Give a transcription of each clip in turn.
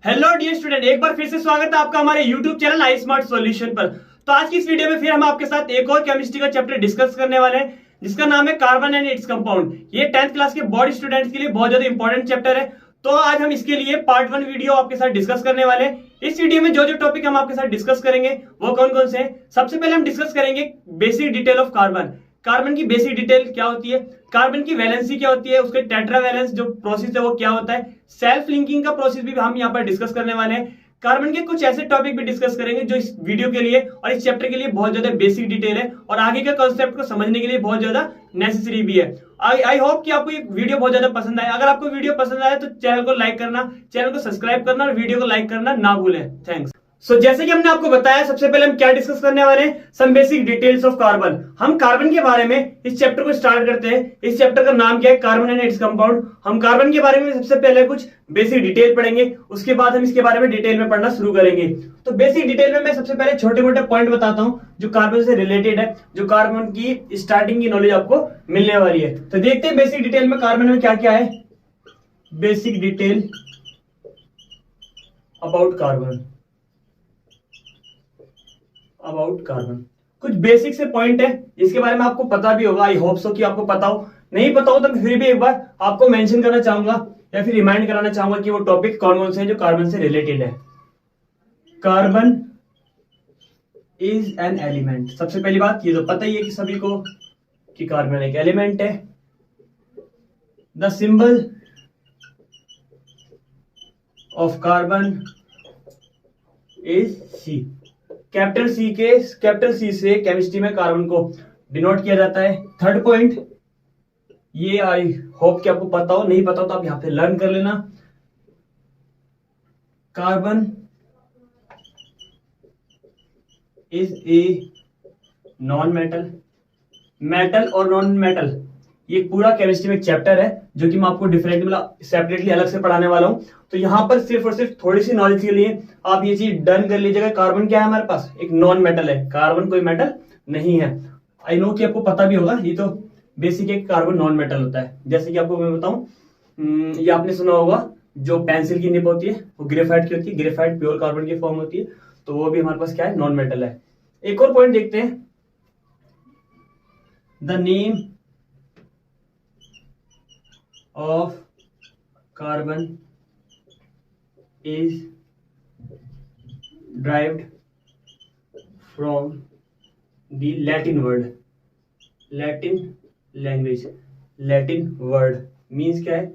Hello dear student, एक बार फिर से स्वागत है आपका हमारे यूट्यूब चैनल आई स्मार्ट सॉल्यूशन पर। तो आज की इस वीडियो में फिर हम आपके साथ एक और केमिस्ट्री का चैप्टर डिस्कस करने वाले हैं जिसका नाम है कार्बन एंड इट्स कंपाउंड। ये 10th क्लास के बोर्ड स्टूडेंट्स के लिए बहुत ज्यादा इंपॉर्टेंट चैप्टर है। तो आज हम इसके लिए पार्ट 1 वीडियो आपके साथ डिस्कस करने वाले हैं। इस वीडियो में जो जो टॉपिक हम आपके साथ डिस्कस करेंगे वो कौन कौन से हैं। सबसे पहले हम डिस्कस करेंगे basic detail of carbon. Carbon की बेसिक डिटेल क्या होती है, कार्बन की वैलेंसी क्या होती है, उसके टेट्रावैलेंस जो प्रोसेस है वो क्या होता है, सेल्फ लिंकिंग का प्रोसेस भी हम यहाँ पर डिस्कस करने वाले हैं। कार्बन के कुछ ऐसे टॉपिक भी डिस्कस करेंगे जो इस वीडियो के लिए और इस चैप्टर के लिए बहुत ज्यादा बेसिक डिटेल है और आगे के कॉन्सेप्ट को समझने के लिए बहुत ज्यादा नेसेसरी भी है। आई होप कि आपको ये वीडियो बहुत ज्यादा पसंद आए। अगर आपको वीडियो पसंद आए तो चैनल को लाइक करना, चैनल को सब्सक्राइब करना और वीडियो को लाइक करना ना भूलें। थैंक्स। जैसे कि हमने आपको बताया, सबसे पहले हम क्या डिस्कस करने वाले हैं, some basic details of carbon. हम कार्बन के बारे में इस चैप्टर को स्टार्ट करते हैं। इस चैप्टर का नाम क्या है, कार्बन एंड इट्स कंपाउंड। हम कार्बन के बारे में सबसे पहले कुछ बेसिक डिटेल पढ़ेंगे, उसके बाद हम इसके बारे में डिटेल में पढ़ना शुरू करेंगे। तो बेसिक डिटेल में मैं सबसे पहले छोटे मोटे पॉइंट बताता हूं जो कार्बन से रिलेटेड है, जो कार्बन की स्टार्टिंग की नॉलेज आपको मिलने वाली है। तो देखते हैं बेसिक डिटेल में कार्बन में क्या क्या है। Basic detail about carbon. कुछ बेसिक से पॉइंट है जिसके बारे में आपको पता भी होगा। आई होप सो कि आपको पता हो, नहीं पता हो तो फिर भी एक बार आपको मेंशन करना चाहूंगा या फिर रिमाइंड कराना चाहूंगा कि वो टॉपिक कौन कौन से हैं जो कार्बन से रिलेटेड है। Carbon is an element. सबसे पहली बात ये तो पता ही है कि सभी को कि कार्बन एक एलिमेंट है। The symbol of carbon is C. Capital C से केमिस्ट्री में कार्बन को डिनोट किया जाता है। थर्ड पॉइंट, ये आई होप कि आपको पता हो, नहीं पता हो तो आप यहां पे लर्न कर लेना। Carbon is a non metal. Metal और नॉन मेटल ये पूरा केमिस्ट्री में एक चैप्टर है जो कि मैं आपको डिफरेंट मतलब सेपरेटली अलग से पढ़ाने वाला हूं। तो यहां पर सिर्फ और सिर्फ थोड़ी सी नॉलेज के लिए आप ये चीज डन कर लीजिएगा। कार्बन क्या है हमारे पास, एक नॉन मेटल है। कार्बन कोई मेटल नहीं है। आई नो कि आपको पता भी होगा, ये तो बेसिक है, कार्बन नॉन मेटल होता है। जैसे कि आपको मैं बताऊं, ये आपने सुना होगा जो पेंसिल की निब होती है वो ग्रेफाइट की होती है। ग्रेफाइट प्योर कार्बन की फॉर्म होती है, तो वो भी हमारे पास क्या है, नॉन मेटल है। एक और पॉइंट देखते हैं, the name of carbon is derived from the Latin word, Latin language, Latin word means क्या है,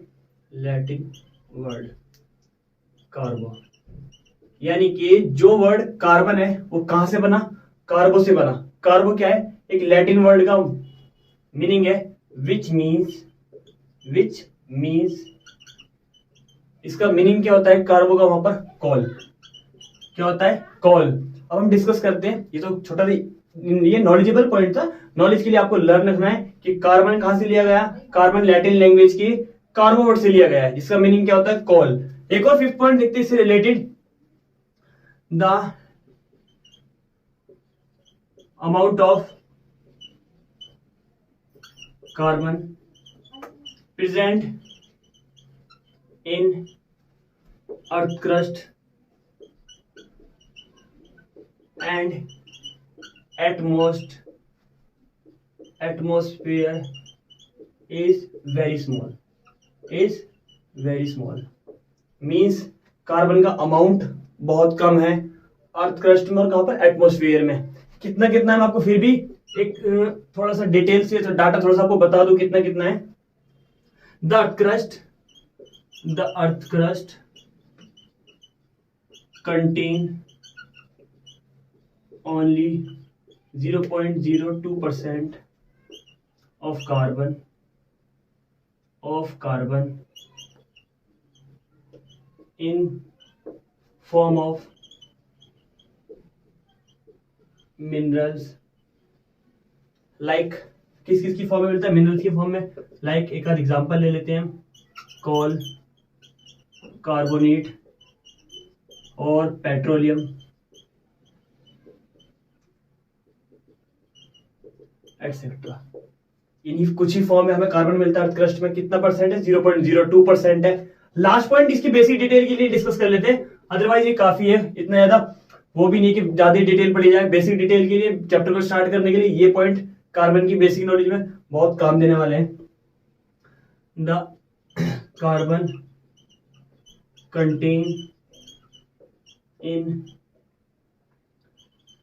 Latin word कार्बो। यानी कि जो वर्ड कार्बन है वो कहां से बना, कार्बो से बना। कार्बो क्या है, एक लैटिन वर्ड का मीनिंग है विच मीन्स इसका मीनिंग क्या होता है, कार्बो का वहां पर कॉल। क्या होता है, कॉल। अब हम डिस्कस करते हैं। ये तो छोटा ये नॉलेजेबल पॉइंट था, नॉलेज के लिए आपको लर्न रखना है कि कार्बन कहां से लिया गया। कार्बन लैटिन लैंग्वेज की कार्बो वर्ड से लिया गया है, जिसका मीनिंग क्या होता है, कॉल। एक और फिफ्थ पॉइंट देखते हैं इससे related, the amount of carbon present in earth crust and atmosphere is very small means carbon का अमाउंट बहुत कम है अर्थ क्रस्ट में और कहां पर, एटमॉस्फेयर में। कितना कितना है, मैं आपको फिर भी एक थोड़ा सा डिटेल से डाटा थोड़ा सा आपको बता दूं कितना कितना है। The earth crust contain only 0.02% of carbon in form of minerals like, किस किस की फॉर्म में मिलता है, मिनरल्स की फॉर्म में। लाइक एक आध एग्जांपल ले लेते हैं हम, कोल, कार्बोनेट और पेट्रोलियम एटसेट्रा। इन्हीं कुछ ही फॉर्म में हमें कार्बन मिलता है अर्थ क्रस्ट में। कितना परसेंट है, 0.02% है। लास्ट पॉइंट इसकी बेसिक डिटेल के लिए डिस्कस कर लेते हैं, अदरवाइज ये काफी है, इतना ज्यादा वो भी नहीं कि ज्यादा डिटेल पढ़ी जाए। बेसिक डिटेल के लिए चैप्टर को स्टार्ट करने के लिए ये पॉइंट कार्बन की बेसिक नॉलेज में बहुत काम देने वाले हैं। The carbon contain in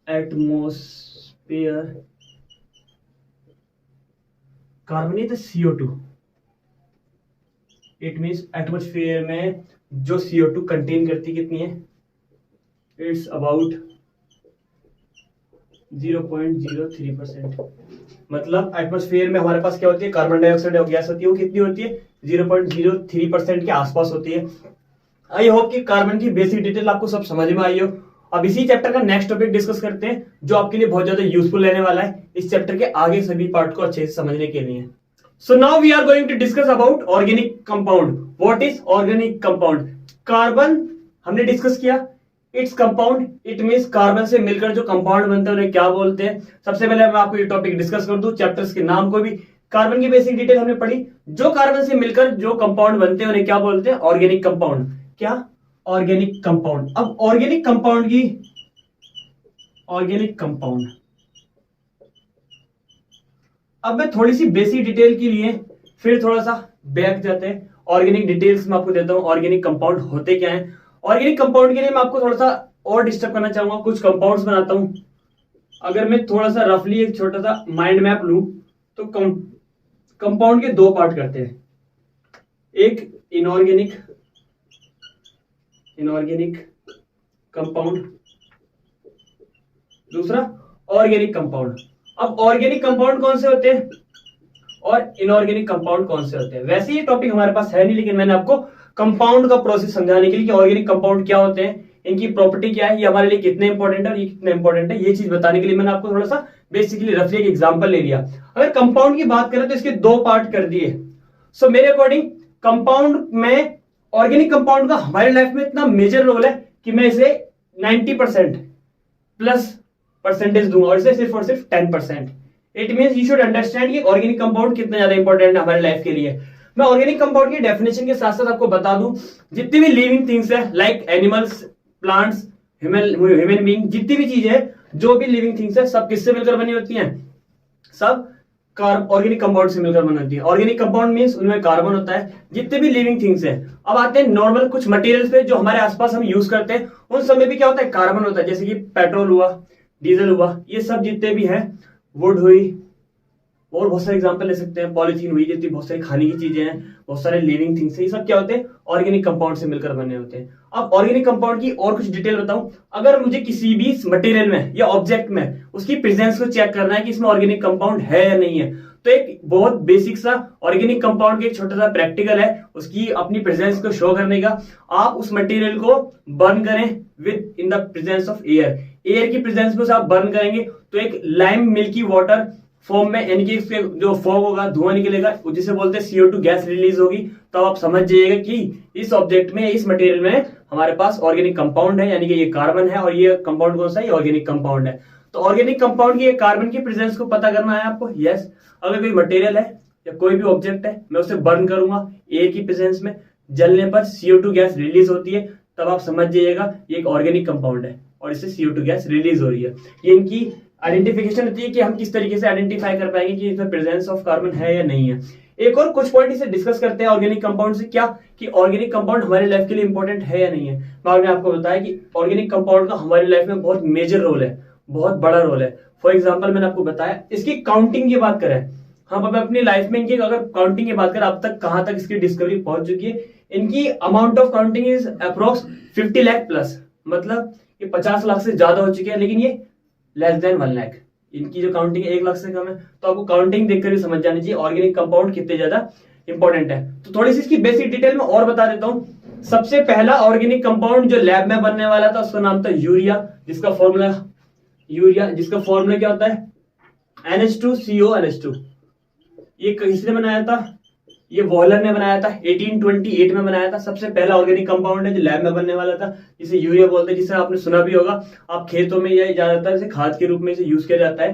atmosphere, carbon is CO2, it means atmosphere में जो CO2 कंटेन करती कितनी है, इट्स अबाउट 0.03%। मतलब एटमोस्फेयर में हमारे पास क्या होती है, कार्बन डाइऑक्साइड गैस होती है, वो कितनी होती है 0.03% के आसपास होती है। आई होप कि कार्बन की बेसिक डिटेल आपको सब समझ में आई हो। अब इसी चैप्टर का नेक्स्ट टॉपिक डिस्कस करते हैं जो आपके लिए बहुत ज्यादा यूजफुल रहने वाला है इस चैप्टर के आगे सभी पार्ट को अच्छे से समझने के लिए। So now we are going to discuss about organic compound. What is organic compound? Carbon हमने डिस्कस किया, it's compound, it means carbon से मिलकर जो कंपाउंड बनते हैं उन्हें क्या बोलते हैं। सबसे पहले मैं आपको ये टॉपिक डिस्कस कर दूं, चैप्टर्स के नाम को भी। कार्बन की बेसिक डिटेल हमने पढ़ी, जो कार्बन से मिलकर जो कंपाउंड बनते हैं उन्हें क्या बोलते हैं, ऑर्गेनिक कंपाउंड। क्या? Organic compound. अब ऑर्गेनिक कंपाउंड की ऑर्गेनिक कंपाउंड, अब मैं थोड़ी सी बेसिक डिटेल के लिए फिर थोड़ा सा बैक जाते हैं। ऑर्गेनिक डिटेल्स में आपको देता हूं ऑर्गेनिक कंपाउंड होते क्या हैं। ऑर्गेनिक कंपाउंड के लिए मैं आपको थोड़ा सा और डिस्टर्ब करना चाहूंगा, कुछ कंपाउंड्स बनाता हूं। अगर मैं थोड़ा सा रफली एक छोटा सा माइंड मैप लूं तो कंपाउंड के दो पार्ट करते हैं, एक इनऑर्गेनिक कंपाउंड, दूसरा ऑर्गेनिक कंपाउंड। अब ऑर्गेनिक कंपाउंड कौन से होते हैं और इनऑर्गेनिक कंपाउंड कौन से होते हैं? वैसे ये टॉपिक हमारे पास है नहीं, लेकिन मैंने आपको कंपाउंड का प्रोसेस समझाने के लिए कि ऑर्गेनिक कंपाउंड क्या होते हैं, इनकी प्रॉपर्टी क्या है, ये हमारे लिए कितने इंपॉर्टेंट है और ये कितने इंपॉर्टेंट है, ये चीज बताने के लिए मैंने आपको थोड़ा सा बेसिकली रफली एक एग्जांपल ले लिया। अगर कंपाउंड की बात करें तो इसके दो पार्ट कर दिए। सो मेरे अकॉर्डिंग कंपाउंड में ऑर्गेनिक कंपाउंड का हमारे लाइफ में इतना मेजर रोल है कि मैं इसे 90% प्लस परसेंटेज दूंगा और इसे सिर्फ और सिर्फ 10%। It means you should understand कि ऑर्गेनिक कंपाउंड कितना ज्यादा इंपॉर्टेंट है हमारे लाइफ के लिए। मैं ऑर्गेनिक कंपाउंड की डेफिनेशन के साथ साथ आपको बता दूं, जितनी भी लिविंग थिंग्स है like animals, plants, human being, जितनी भी चीजें हैं, जो भी लिविंग थिंग्स है, सब किससे मिलकर बनी होती हैं? सब ऑर्गेनिक कंपाउंड से मिलकर बनी होती है। ऑर्गेनिक कंपाउंड मींस उनमें कार्बन होता है, जितने भी लिविंग थिंग्स है। अब आते हैं नॉर्मल कुछ मटेरियल्स पे जो हमारे आसपास हम यूज करते हैं, उन सब में भी क्या होता है, कार्बन होता है। जैसे कि पेट्रोल हुआ, डीजल हुआ, ये सब जितने भी हैं, वुड हुई, और बहुत सारे एग्जांपल ले सकते हैं, पॉलीथीन हुई, जितनी बहुत सारी खाने की चीजें हैं, बहुत सारे लिविंग थिंग्स है, ये सब क्या होते हैं, ऑर्गेनिक कंपाउंड से मिलकर बने होते हैं। अब ऑर्गेनिक कंपाउंड की और कुछ डिटेल बताऊं, अगर मुझे किसी भी मटेरियल में या ऑब्जेक्ट में उसकी प्रेजेंस को चेक करना है कि इसमें ऑर्गेनिक कंपाउंड है या नहीं है, तो एक बहुत बेसिक सा ऑर्गेनिक कंपाउंड का एक छोटा सा प्रैक्टिकल है, उसकी अपनी प्रेजेंस को शो करने का। आप उस मटेरियल को बर्न करें with in the presence of air, air की प्रेजेंस में आप बर्न करेंगे तो एक लाइम मिल्की वाटर फॉर्म में, यानी कि इसके जो फॉग होगा, धुआं निकलेगा, जिसे बोलते हैं CO2 गैस रिलीज होगी। तो आप समझ जाइएगा कि इस ऑब्जेक्ट में, इस मटेरियल में हमारे पास ऑर्गेनिक कंपाउंड है, यानी कि ये कार्बन है और ये कंपाउंड कौन सा है, ये ऑर्गेनिक कंपाउंड है। तो ऑर्गेनिक कंपाउंड की कार्बन की प्रेजेंस को पता करना है आपको। यस, अगर कोई मटेरियल है या कोई भी ऑब्जेक्ट है, मैं उसे बर्न करूंगा एयर की प्रेजेंस में, जलने पर CO2 गैस रिलीज होती है, तब आप समझ जाइएगा ये एक ऑर्गेनिक कंपाउंड है और इससे CO2 गैस रिलीज हो रही है। ये इनकी आइडेंटिफिकेशन होती है कि हम किस तरीके से आइडेंटिफाई कर पाएंगे कि इसमें प्रेजेंस ऑफ कार्बन है या नहीं है। एक और कुछ पॉइंट इसे डिस्कस करते हैं ऑर्गेनिक कंपाउंड से, क्या कि ऑर्गेनिक कंपाउंड हमारे लाइफ के लिए इंपॉर्टेंट है या नहीं है। मैंने आपको बताया कि ऑर्गेनिक कंपाउंड का हमारी लाइफ में बहुत मेजर रोल है, बहुत बड़ा रोल है। फॉर एग्जाम्पल मैंने आपको बताया, इसकी काउंटिंग की बात करें, हम अपनी लाइफ में इनकी अगर काउंटिंग की बात करें, अब तक कहां तक इसकी डिस्कवरी पहुंच चुकी है, इनकी amount of counting is approx 50 lakh plus, मतलब ये 50 लाख से ज्यादा हो चुके हैं, लेकिन ये लेस देन 1 लाख। इनकी जो काउंटिंग 1 लाख से कम है। तो आपको काउंटिंग देखकर भी समझ जानी चाहिए ऑर्गेनिक कंपाउंड कितने ज्यादा इंपॉर्टेंट है। तो थोड़ी सी इसकी बेसिक डिटेल में और बता देता हूं। सबसे पहला ऑर्गेनिक कंपाउंड जो लैब में बनने वाला था उसका नाम था यूरिया, जिसका फॉर्मूला क्या होता है, NH2CONH2। ये किसने बनाया था, ये वॉलर ने बनाया था, 1828 में बनाया था। सबसे पहला ऑर्गेनिक कंपाउंड है जो लैब में बनने वाला था, जिसे यूरिया बोलते हैं, जिसे आपने सुना भी होगा, आप खेतों में या ज्यादातर इसे खाद के रूप में इसे यूज किया जाता है।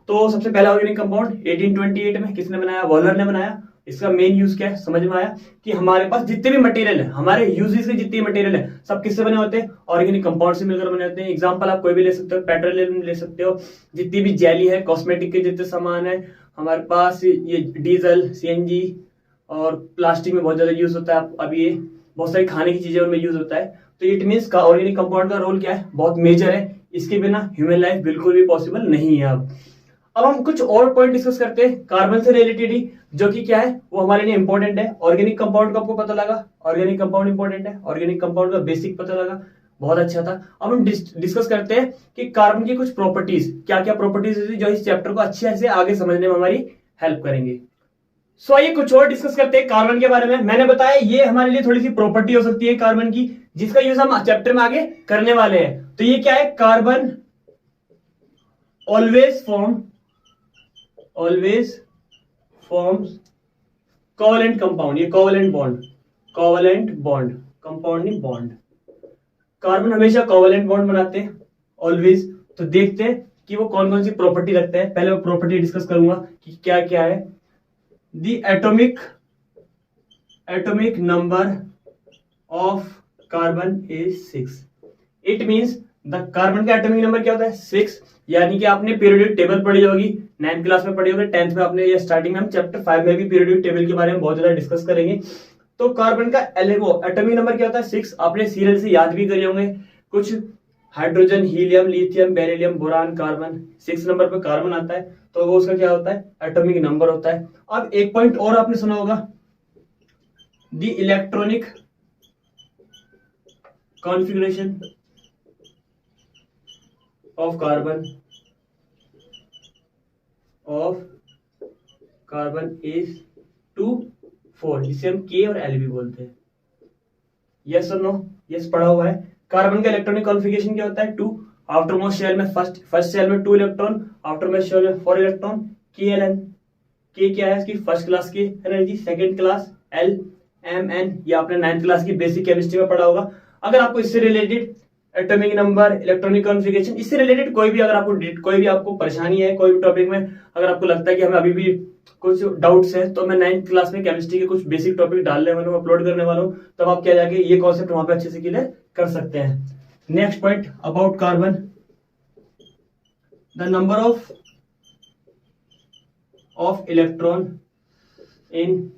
तो सबसे पहला ऑर्गेनिक कंपाउंड 1828 में किसने बनाया, वॉलर ने बनाया। इसका मेन यूज क्या है समझ में आया कि हमारे पास जितने भी मटेरियल है, हमारे यूजेस के जितने मटेरियल है, सब किससे बने होते हैं? ऑर्गेनिक कंपाउंड से मिलकर बने होते हैं। एग्जांपल आप कोई भी ले सकते हो, पेट्रोलियम ले सकते हो, जितनी भी जेली है, कॉस्मेटिक के जितने सामान है हमारे पास, ये डीजल, सीएनजी और प्लास्टिक में बहुत ज्यादा यूज होता है। अभी ये बहुत सारी खाने की चीजें उनमें यूज होता है। तो इट मीन्स का ऑर्गेनिक कंपाउंड का रोल क्या है? बहुत मेजर है। इसके बिना ह्यूमन लाइफ बिल्कुल भी पॉसिबल नहीं है। अब हम कुछ और पॉइंट डिस्कस करते हैं कार्बन से रिलेटेड ही, जो कि क्या है वो हमारे लिए इंपॉर्टेंट है। ऑर्गेनिक कंपाउंड का आपको पता लगा, ऑर्गेनिक कंपाउंड इंपॉर्टेंट है, ऑर्गेनिक कंपाउंड का बेसिक पता लगा, बहुत अच्छा था। अब हम डिस्कस करते हैं कि कार्बन की कुछ प्रॉपर्टीज, क्या क्या प्रॉपर्टीज जो इस चैप्टर को अच्छे से आगे समझने में हमारी हेल्प करेंगे। सो आइए कुछ और डिस्कस करते हैं कार्बन के बारे में। मैंने बताया ये हमारे लिए थोड़ी सी प्रॉपर्टी हो सकती है कार्बन की, जिसका यूज हम चैप्टर में आगे करने वाले हैं। तो ये क्या है? Carbon always forms covalent compound. ये कोवेलेंट बॉन्ड, कंपाउंड नहीं बॉन्ड। कार्बन हमेशा कोवेलेंट बॉन्ड बनाते हैं ऑलवेज। तो देखते हैं कि वो कौन कौन सी प्रॉपर्टी रखते हैं। पहले वो प्रॉपर्टी डिस्कस करूंगा कि क्या क्या है। The atomic number of carbon is 6. It means the carbon का एटॉमिक नंबर क्या होता है? 6। यानी कि आपने पीरियोडिक टेबल पढ़ी होगी, 9th क्लास में पढ़ी होगी, 10th में आपने, या स्टार्टिंग में हम चैप्टर 5 में भी पीरियोडिक टेबल के बारे में बहुत ज्यादा डिस्कस करेंगे। तो कार्बन का एटॉमिक नंबर क्या होता है? 6। आपने सीरियल से याद भी करे होंगे कुछ, hydrogen, helium, lithium, beryllium, boron, carbon. 6 number पे कार्बन आता है, तो वो उसका क्या होता है? एटॉमिक नंबर होता है। अब एक पॉइंट और आपने सुना होगा, the electronic configuration of carbon is 2-4, जिसे हम के और एल भी बोलते हैं। यस और नो? यस पढ़ा हुआ है। कार्बन का इलेक्ट्रॉनिक कॉन्फ़िगरेशन क्या होता है? 2। आउटरमोस्ट शेल में फर्स्ट शेल में 2 इलेक्ट्रॉन, आउटरमोस्ट शेल में 4 इलेक्ट्रॉन। KLN, के क्या है? इसकी फर्स्ट क्लास की एनर्जी, सेकंड क्लास LMN, ये आपने 9th क्लास की बेसिक केमिस्ट्री में पढ़ा होगा। अगर आपको इससे related atomic number, electronic configuration, इससे रिलेटेड कोई भी आपको परेशानी है, कोई भी टॉपिक में अगर आपको लगता है कि हमें अभी भी कुछ डाउट्स है, तो मैं 9th क्लास में केमिस्ट्री के कुछ बेसिक टॉपिक डालने वाला हूँ, अपलोड करने वाला हूँ, तब आप क्या जाके ये कॉन्सेप्ट वहां पे अच्छे से क्लियर कर सकते हैं। Next point about carbon, the number of electron in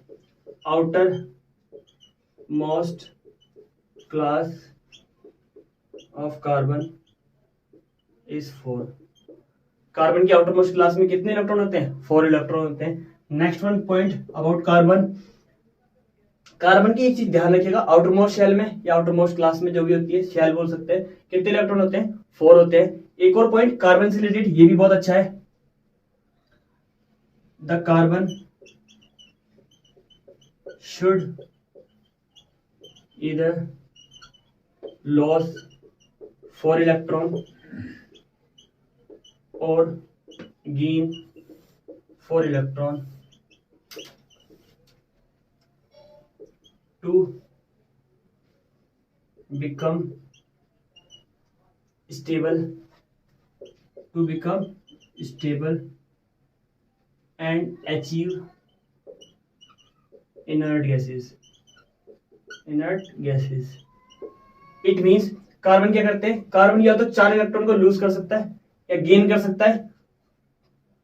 outer most class of carbon is 4। Carbon की आउटर मोस्ट क्लास में कितने इलेक्ट्रॉन होते हैं? 4 इलेक्ट्रॉन होते हैं। Next one point about carbon, carbon की एक चीज ध्यान रखिएगा, आउटर मोस्ट शेल में या आउटर मोस्ट क्लास में जो भी होती है, शेल बोल सकते हैं, कितने इलेक्ट्रॉन होते हैं? 4 होते हैं। एक और पॉइंट कार्बन से रिलेटेड, ये भी बहुत अच्छा है, the carbon should either lose 4 electron और gain 4 electron to become stable and achieve inert gases. It means carbon क्या करते हैं? कार्बन या तो 4 इलेक्ट्रॉन को लूज कर सकता है या गेन कर सकता है।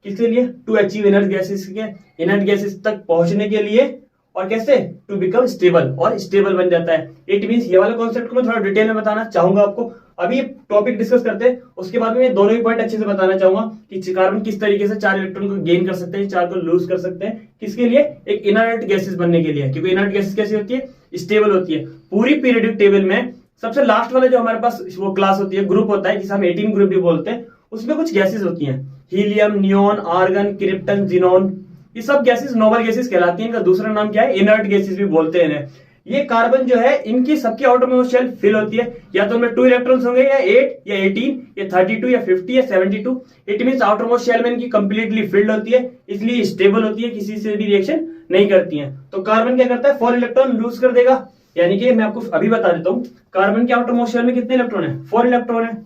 किसके लिए? टू अचीव इनर्ट गैसेस के, इनर्ट गैसेस तक पहुंचने के लिए। और कैसे? टू बिकम स्टेबल, और स्टेबल बन जाता है। इट मींस ये वाला कॉन्सेप्ट को मैं थोड़ा डिटेल में बताना चाहूंगा आपको। अभी टॉपिक डिस्कस करते हैं, उसके बाद में मैं दोनों ही पॉइंट अच्छे से बताना चाहूंगा कि कार्बन किस तरीके से 4 इलेक्ट्रॉन को गेन कर सकते हैं, 4 को लूज कर सकते हैं। किसके लिए? एक इनर्ट गैसेस बनने के लिए, क्योंकि इनर्ट गैसेस कैसी होती है? स्टेबल होती है। पूरी पीरियोडिक टेबल में सबसे लास्ट वाला जो हमारे पास वो क्लास होती है, ग्रुप होता है, जिसे हम 18 ग्रुप भी बोलते हैं, उसमें कुछ गैसेस होती हैं, helium, neon, argon, krypton, xenon. ये सब गैसेस नोबल गैसेस कहलाती हैं। इनका दूसरा नाम क्या है? इनर्ट गैसेस भी बोलते हैं। ये कार्बन जो है, इनकी सबकी आउटर मोस्ट शेल फिल होती है, या तो उनमें 2 इलेक्ट्रॉन्स होंगे, या 8 या 18 या 32 या 50 या 72। It means outermost shell में इनकी कंप्लीटली फिल्ड होती है, इसलिए स्टेबल होती है, किसी से भी रिएक्शन नहीं करती है। तो कार्बन क्या करता है? 4 इलेक्ट्रॉन लूज कर देगा। यानी कि मैं आपको अभी बता देता हूं, कार्बन के आउटर मोस्ट शेल में कितने इलेक्ट्रॉन है? 4 इलेक्ट्रॉन है।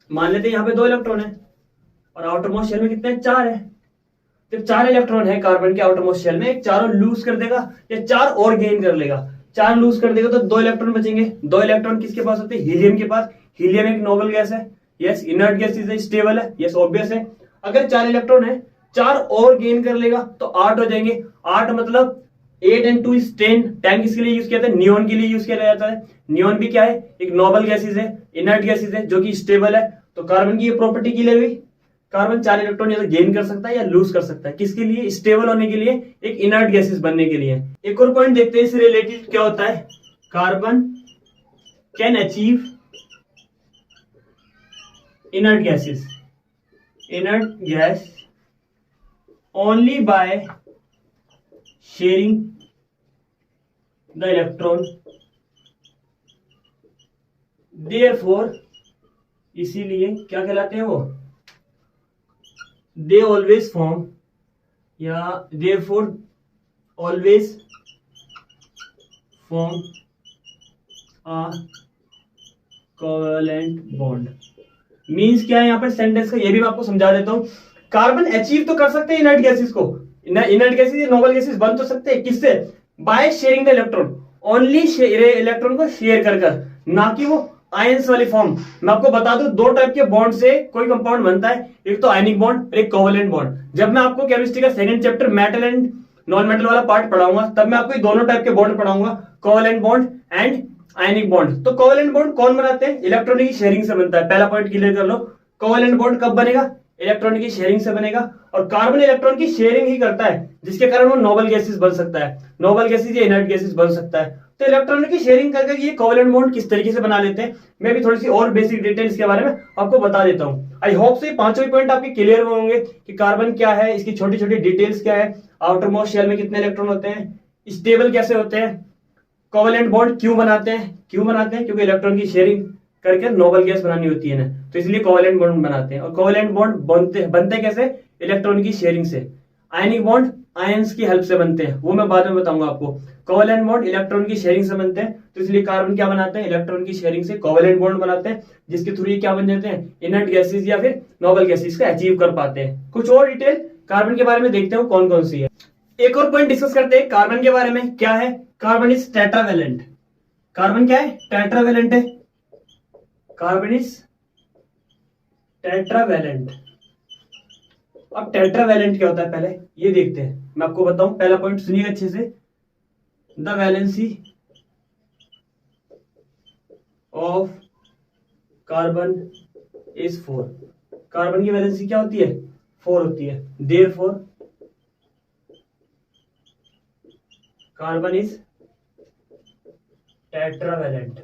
मान लेते हैं यहाँ पे 2 इलेक्ट्रॉन है, और आउटर मोस्ट शेल में कितने? 4 है। जब 4 इलेक्ट्रॉन है कार्बन के आउटर मोस्ट शेल में, चारों लूज कर देगा या 4 और गेन कर लेगा। 4 लूज कर देगा तो 2 इलेक्ट्रॉन बचेंगे। 2 इलेक्ट्रॉन किसके पास होते हैं? हीलियम के पास। हीलियम एक नोबल गैस है, यस। इनर्ट गैस है, स्टेबल है, यस ऑब्वियस है। अगर 4 इलेक्ट्रॉन है, 4 और गेन कर लेगा तो 8 हो जाएंगे। 8 मतलब 8 and 2 is 10। 10 किसके लिए यूज किया था? नियोन के लिए यूज किया जाता है। नियोन भी क्या है? एक नोबल गैसेज है, इनर्ट गैसेज है, जो कि स्टेबल है। तो कार्बन की ये प्रॉपर्टी क्लियर हुई। कार्बन 4 इलेक्ट्रॉन या तो गेन कर सकता है या लूज कर सकता है। किसके लिए? स्टेबल होने के लिए, एक इनर्ट गैसेज बनने के लिए। एक और पॉइंट देखते हैं इससे रिलेटेड क्या होता है। Carbon can achieve inert gases, inert gas only by sharing the electron. Therefore, इसीलिए क्या कहलाते हैं वो? दे ऑलवेज फॉर्म, या therefore always form a covalent bond. Means क्या है यहाँ पर सेंटेंस का? ये भी मैं आपको समझा देता हूं। कार्बन अचीव तो कर सकते हैं इनर्ट गैसेस को, इनर्ट गैसेस नोबल गैसेस बन तो सकते हैं। किससे? By sharing the electron, only electron को शेयर कर कर, ना कि वो आयंस वाली फॉर्म। मैं आपको बता दूं, 2 टाइप के बॉन्ड से कोई कंपाउंड बनता है, एक तो आयनिक बॉन्ड और एक कोवेलेंट बॉन्ड। जब मैं आपको केमिस्ट्री का second chapter metal and non metal वाला पार्ट पढ़ाऊंगा, तब मैं आपको ये दोनों टाइप के बॉन्ड पढ़ाऊंगा, covalent bond and ionic bond. तो कोवेलेंट बॉन्ड कौन बनाते हैं? इलेक्ट्रॉन की शेयरिंग से बनता है। पहला पॉइंट क्लियर कर लो। कोवेलेंट बॉन्ड कब बनेगा? इलेक्ट्रॉन की शेयरिंग से बनेगा। और कार्बन इलेक्ट्रॉन की शेयरिंग ही करता है, जिसके कारण वो नोबल गैसेस बन सकता है, नोबल गैसेस या इनर्ट गैसेस बन सकता है। तो इलेक्ट्रॉन की शेयरिंग करके ये कोवेलेंट बॉन्ड किस तरीके से बना लेते हैं, मैं भी थोड़ी सी और बेसिक डिटेल्स के बारे में आपको बता देता हूं। आई होप से 5 पॉइंट आपके क्लियर होंगे कि कार्बन क्या है, इसकी छोटी छोटी डिटेल्स क्या है, आउटर मोस्ट शेल में कितने इलेक्ट्रॉन होते हैं, स्टेबल कैसे होते हैं, कोवेलेंट बॉन्ड क्यों बनाते हैं, क्योंकि इलेक्ट्रॉन की शेयरिंग करके नोबल गैस बनानी होती है ना, तो इसलिए कोवेलेंट बॉन्ड बनाते हैं। और कोवेलेंट बॉन्ड बनते कैसे? इलेक्ट्रॉन की शेयरिंग से। आयनिक बॉन्ड आयंस की हेल्प से बनते हैं, वो मैं बाद में बताऊंगा आपको। कोवेलेंट बॉन्ड इलेक्ट्रॉन की शेयरिंग से बनते हैं, तो इसलिए कार्बन क्या बनाते हैं? इलेक्ट्रॉन की शेयरिंग से कोवेलेंट बॉन्ड बनाते हैं, जिसके थ्रू ये क्या बन जाते हैं? इनर्ट गैसेस या फिर नोबल गैसेस का अचीव कर पाते हैं। कुछ और डिटेल कार्बन के बारे में देखते हैं कौन कौन सी है। एक और पॉइंट डिस्कस करते हैं कार्बन के बारे में। क्या है? Carbon is tetravalent. कार्बन क्या है? टेट्रावेलेंट है। Carbon is tetravalent. अब टेट्रावेलेंट क्या होता है पहले ये देखते हैं, मैं आपको बताऊं। पहला पॉइंट सुनिएगा अच्छे से। The valency of carbon is 4। Carbon की वैलेंसी क्या होती है? 4 होती है। Therefore carbon is tetravalent.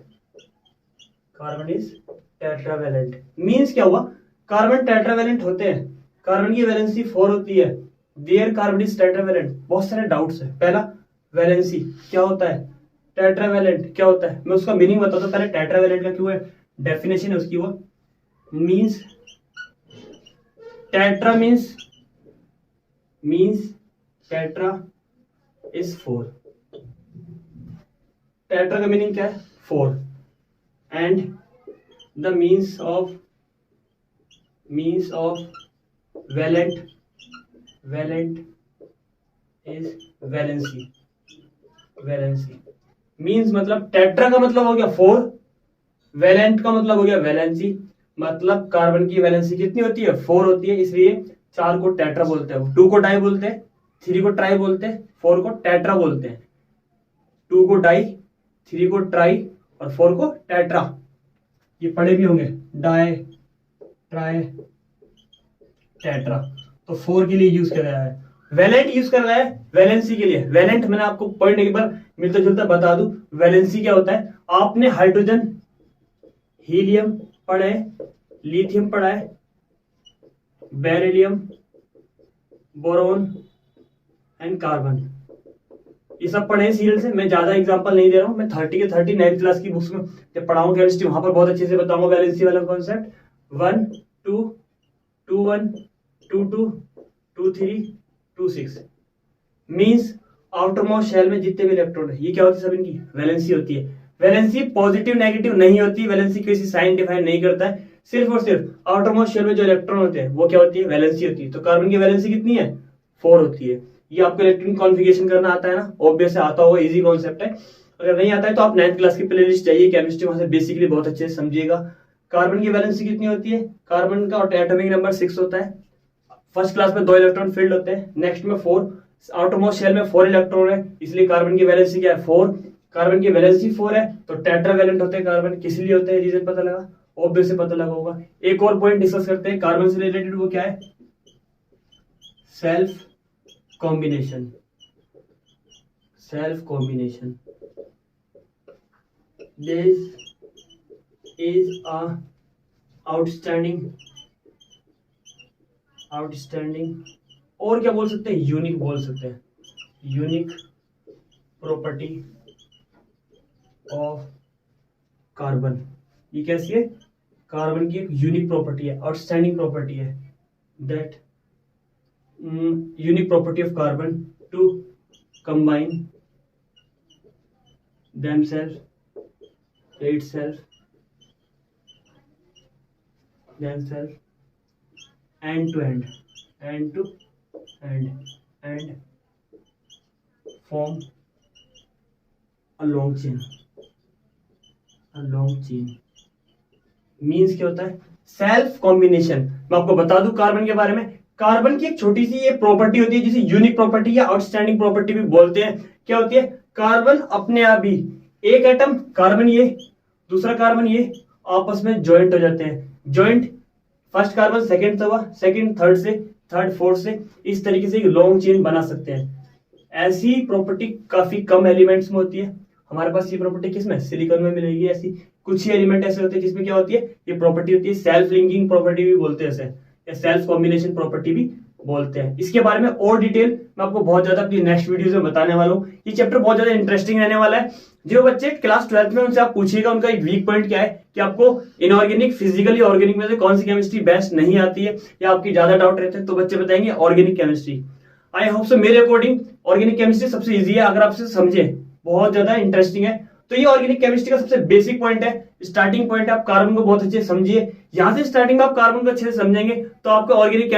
Carbon is tetravalent means क्या हुआ? कार्बन टेट्रावेलेंट होते हैं, कार्बन की वैलेंसी 4 होती है। There carbon is tetravalent. बहुत सारे डाउट्स है। पहला, वैलेंसी क्या होता है, टेट्रावेलेंट क्या होता है, मैं उसका मीनिंग बताता हूं। पहले टेट्रावेलेंट का क्यों है, डेफिनेशन है उसकी। वो means tetra means tetra is 4। Tetra का मीनिंग क्या है? 4। And the means of valent is valency. Means मतलब टेट्रा का मतलब हो गया 4, वैलेंट का मतलब हो गया वैलेंसी। मतलब कार्बन की वैलेंसी कितनी होती है? 4 होती है, इसलिए 4 को टेट्रा बोलते हैं। 2 को डाई बोलते हैं, 3 को ट्राई बोलते हैं, 4 को टेट्रा बोलते हैं। 2 को डाई, 3 को ट्राई और 4 को टेट्रा। ये पढ़े भी होंगे, डाई ट्राई टेट्रा। तो 4 के लिए यूज कर रहा है। वैलेंट यूज कर रहा है वैलेंसी के लिए। वैलेंट मैंने आपको पॉइंट एक बार मिलता जुलता बता दूं। वैलेंसी क्या होता है? आपने हाइड्रोजन, हीलियम पढ़ा है, लिथियम पढ़ा है, बेरिलियम, बोरोन एंड कार्बन, ये सब पढ़े हैं सीरियल से। मैं ज्यादा एग्जांपल नहीं दे रहा हूं। मैं 30 के 30 9th क्लास की बुक्स में जब पढ़ाऊंगा केमिस्ट्री, वहां पर बहुत अच्छे से बताऊंगा वैलेंसी वाला concept. 1 2 2 1 2 2 2 3 2 6 means outer most shell में जितने भी इलेक्ट्रॉन है, ये क्या होती है? सब इनकी वैलेंसी होती है। वैलेंसी पॉजिटिव नेगेटिव नहीं होती। वैलेंसी किसी साइन डिफाइन नहीं करता है। सिर्फ और सिर्फ आउटर मोस्ट शेल में जो इलेक्ट्रॉन होते हैं वो क्या होती है? वैलेंसी होती है। तो कार्बन की वैलेंसी कितनी है? 4 होती है। ये आपको इलेक्ट्रॉनिक कॉन्फ़िगरेशन करना आता है ना, ऑब्वियस आता होगा, इजी कॉन्सेप्ट है। अगर नहीं आता है तो आप 9th क्लास की प्लेलिस्ट चाहिए केमिस्ट्री, वहां से बेसिकली बहुत अच्छे से समझिएगा। कार्बन की वैलेंसी कितनी होती है? कार्बन का एटॉमिक नंबर 6 होता है। फर्स्ट क्लास में 2 इलेक्ट्रॉन फील्ड होते हैं, नेक्स्ट में 4, आउटरमोस्ट शेल में 4 इलेक्ट्रॉन है, इसलिए कार्बन की वैलेंसी क्या है? 4। कार्बन की वैलेंसी 4 है तो टेट्रावैलेंट होते हैं कार्बन। किस लिए होते हैं? रीजन पता लगा, ऑब्वियस से पता लगा होगा। एक और पॉइंट डिस्कस करते हैं कार्बन से रिलेटेड, वो क्या है? Self combination. Self combination this is a outstanding और क्या बोल सकते हैं? यूनिक बोल सकते हैं। Unique property of carbon. ये कैसी है? कार्बन की एक यूनिक प्रॉपर्टी है, आउटस्टैंडिंग प्रॉपर्टी है। That unique property of carbon to combine themselves, itself, themselves, end to end, and form a long chain. Means क्या होता है? Self combination. मैं आपको बता दूं कार्बन के बारे में, कार्बन की एक छोटी सी ये प्रॉपर्टी होती है जिसे यूनिक प्रॉपर्टी या आउटस्टैंडिंग प्रॉपर्टी भी बोलते हैं। क्या होती है? कार्बन अपने आप ही, एक एटम कार्बन ये, दूसरा कार्बन ये, आपस में ज्वाइंट हो जाते हैं। ज्वाइंट, फर्स्ट कार्बन सेकंड हुआ, सेकंड थर्ड से, थर्ड फोर्थ से, इस तरीके से एक लॉन्ग चेन बना सकते हैं। ऐसी प्रॉपर्टी काफी कम एलिमेंट्स में होती है। हमारे पास ये प्रॉपर्टी किसमें? सिलिकॉन में मिलेगी। ऐसी कुछ ही एलिमेंट ऐसे होते हैं जिसमें क्या होती है? ये प्रॉपर्टी होती है। सेल्फ लिंकिंग प्रॉपर्टी भी बोलते हैं इसे, या सेल्फ कॉम्बिनेशन प्रॉपर्टी भी बोलते हैं। इसके बारे में और डिटेल मैं आपको बहुत ज्यादा अपनी नेक्स्ट वीडियो में बताने वाला हूँ। ये चैप्टर बहुत ज्यादा इंटरेस्टिंग रहने वाला है। जो बच्चे क्लास 12th में, उनसे आप पूछिएगा उनका एक वीक पॉइंट क्या है, कि आपको इनऑर्गेनिक, फिजिकल या ऑर्गेनिक में से कौन सी केमिस्ट्री बेस्ट नहीं आती है, या आपकी ज्यादा डाउट रहते हैं, तो बच्चे बताएंगे organic chemistry. I hope so मेरे अकॉर्डिंग ऑर्गेनिक केमिस्ट्री सबसे इजी है, अगर आप इसे समझे, बहुत ज्यादा इंटरेस्टिंग है। तो ये ऑर्गेनिक केमिस्ट्री का सबसे बेसिक पॉइंट है, स्टार्टिंग पॉइंट है। आप कार्बन को बहुत अच्छे से समझिए। यहां से स्टार्टिंग में आप कार्बन को अच्छे से समझेंगे तो आपको ऑर्गेनिक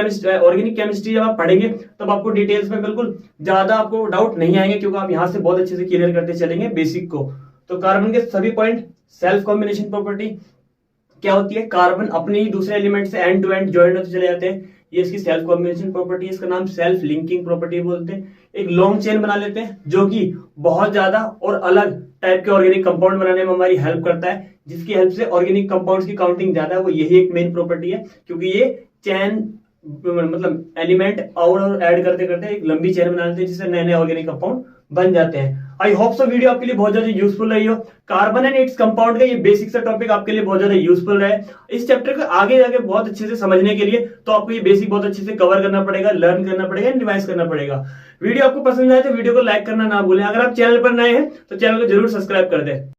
केमिस्ट्री जब आप पढ़ेंगे तब आपको डिटेल्स में बिल्कुल ज्यादा आपको डाउट नहीं आएंगे, क्योंकि आप यहां से बहुत अच्छे से क्लियर करते चलेंगे बेसिक को। तो कार्बन के सभी पॉइंट, सेल्फ कॉम्बिनेशन प्रॉपर्टी क्या होती है? कार्बन अपने ही दूसरे एलिमेंट से एंड टू एंड ज्वाइंट होते चले जाते हैं, ये इसकी सेल्फ कॉम्बिनेशन प्रॉपर्टी है। इसका नाम सेल्फ लिंकिंग प्रॉपर्टी बोलते हैं। एक लॉन्ग चेन बना लेते हैं जो कि बहुत ज्यादा और अलग टाइप के ऑर्गेनिक कंपाउंड बनाने में हमारी हेल्प करता है, जिसकी हेल्प से ऑर्गेनिक कंपाउंड्स की काउंटिंग ज्यादा है। वो यही एक मेन प्रॉपर्टी है, क्योंकि ये चेन मतलब एलिमेंट और ऐड करते करते एक लंबी चेन बना लेते हैं, जिससे नए नए ऑर्गेनिक कंपाउंड बन जाते हैं। आई होप सो वीडियो आपके लिए बहुत ज्यादा यूजफुल रही हो। कार्बन एंड इट्स कंपाउंड का ये बेसिक सा टॉपिक आपके लिए बहुत ज्यादा यूजफुल रहे। इस चैप्टर को आगे जाके बहुत अच्छे से समझने के लिए तो आपको ये बेसिक बहुत अच्छे से कवर करना पड़ेगा, लर्न करना पड़ेगा, रिवाइज करना पड़ेगा। वीडियो आपको पसंद आए तो वीडियो को लाइक करना ना भूलें। अगर आप चैनल पर नए हैं तो चैनल को जरूर सब्सक्राइब कर दें।